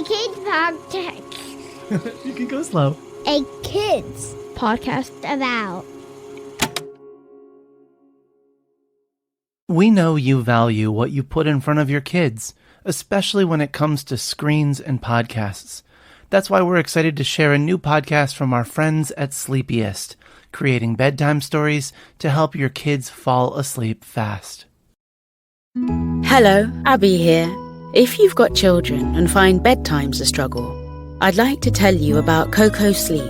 kids podcast. You can go slow. A kids podcast about. We know you value what you put in front of your kids, especially when it comes to screens and podcasts. That's why we're excited to share a new podcast from our friends at Sleepiest, creating bedtime stories to help your kids fall asleep fast. Hello, Abby here. If you've got children and find bedtime's a struggle, I'd like to tell you about Coco Sleep,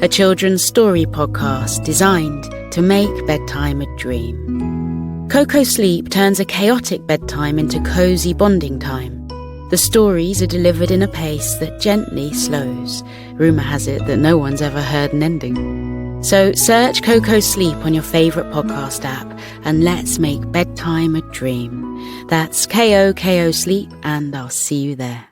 a children's story podcast designed to make bedtime a dream. Coco Sleep turns a chaotic bedtime into cozy bonding time. The stories are delivered in a pace that gently slows. Rumour has it that no one's ever heard an ending. So search Coco Sleep on your favourite podcast app and let's make bedtime a dream. That's KOKO Sleep, and I'll see you there.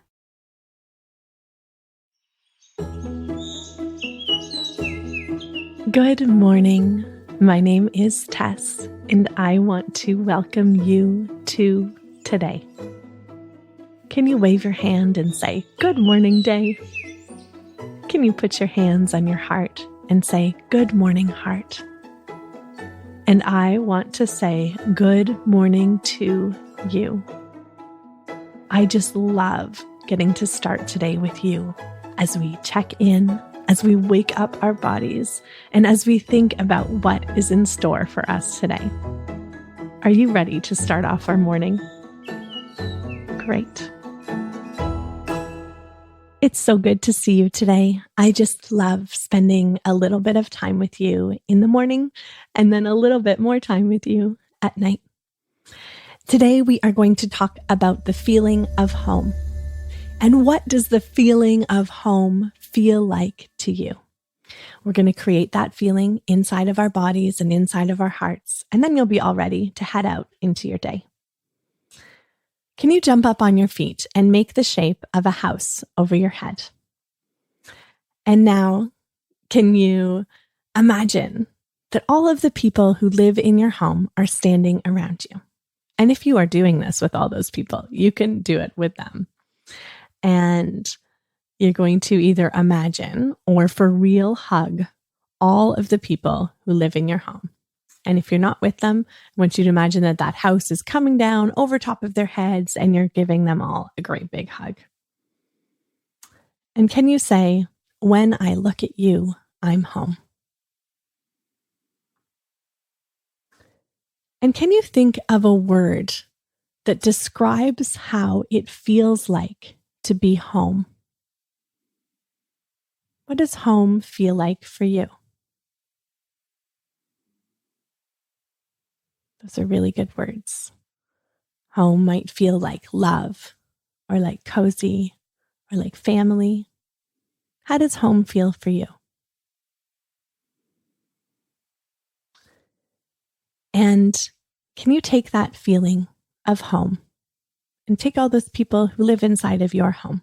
Good morning. My name is Tess, and I want to welcome you to today. Can you wave your hand and say, "Good morning, day"? Can you put your hands on your heart and say, "Good morning, heart"? And I want to say good morning to you. I just love getting to start today with you as we check in, as we wake up our bodies, and as we think about what is in store for us today. Are you ready to start off our morning? Great. It's so good to see you today. I just love spending a little bit of time with you in the morning and then a little bit more time with you at night. Today, we are going to talk about the feeling of home. And what does the feeling of home feel like to you? We're going to create that feeling inside of our bodies and inside of our hearts, and then you'll be all ready to head out into your day. Can you jump up on your feet and make the shape of a house over your head? And now, can you imagine that all of the people who live in your home are standing around you? And if you are doing this with all those people, you can do it with them. And you're going to either imagine or for real hug all of the people who live in your home. And if you're not with them, I want you to imagine that that house is coming down over top of their heads and you're giving them all a great big hug. And can you say, "When I look at you, I'm home"? And can you think of a word that describes how it feels like to be home? What does home feel like for you? Those are really good words. Home might feel like love, or like cozy, or like family. How does home feel for you? And can you take that feeling of home and take all those people who live inside of your home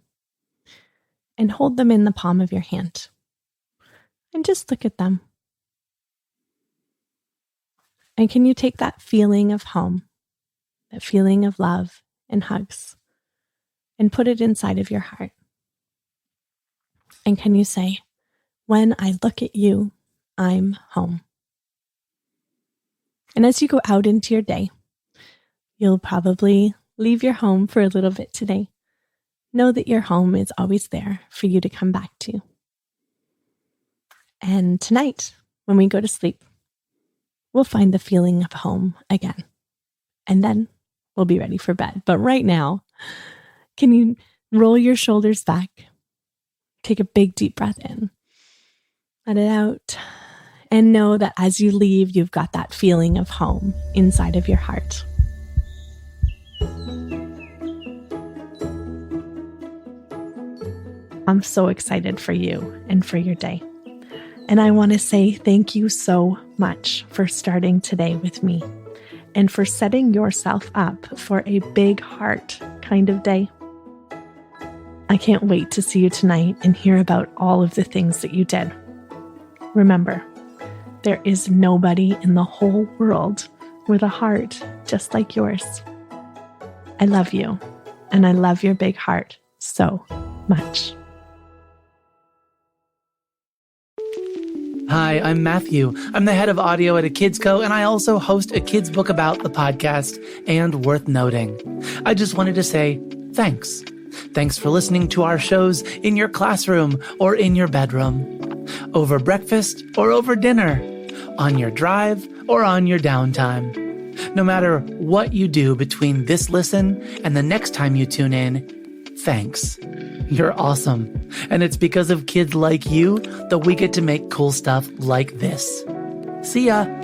and hold them in the palm of your hand and just look at them? And can you take that feeling of home, that feeling of love and hugs, and put it inside of your heart? And can you say, "When I look at you, I'm home"? And as you go out into your day, you'll probably leave your home for a little bit today. Know that your home is always there for you to come back to. And tonight, when we go to sleep, we'll find the feeling of home again. And then we'll be ready for bed. But right now, can you roll your shoulders back? Take a big deep breath in. Let it out. And know that as you leave, you've got that feeling of home inside of your heart. I'm so excited for you and for your day. And I want to say thank you so much for starting today with me and for setting yourself up for a big heart kind of day. I can't wait to see you tonight and hear about all of the things that you did. Remember, there is nobody in the whole world with a heart just like yours. I love you, and I love your big heart so much. Hi, I'm Matthew. I'm the head of audio at A Kids Co, and I also host a kids book about the podcast, and worth noting. I just wanted to say thanks. Thanks for listening to our shows in your classroom or in your bedroom, over breakfast or over dinner, on your drive or on your downtime. No matter what you do between this listen and the next time you tune in, thanks. You're awesome. And it's because of kids like you that we get to make cool stuff like this. See ya.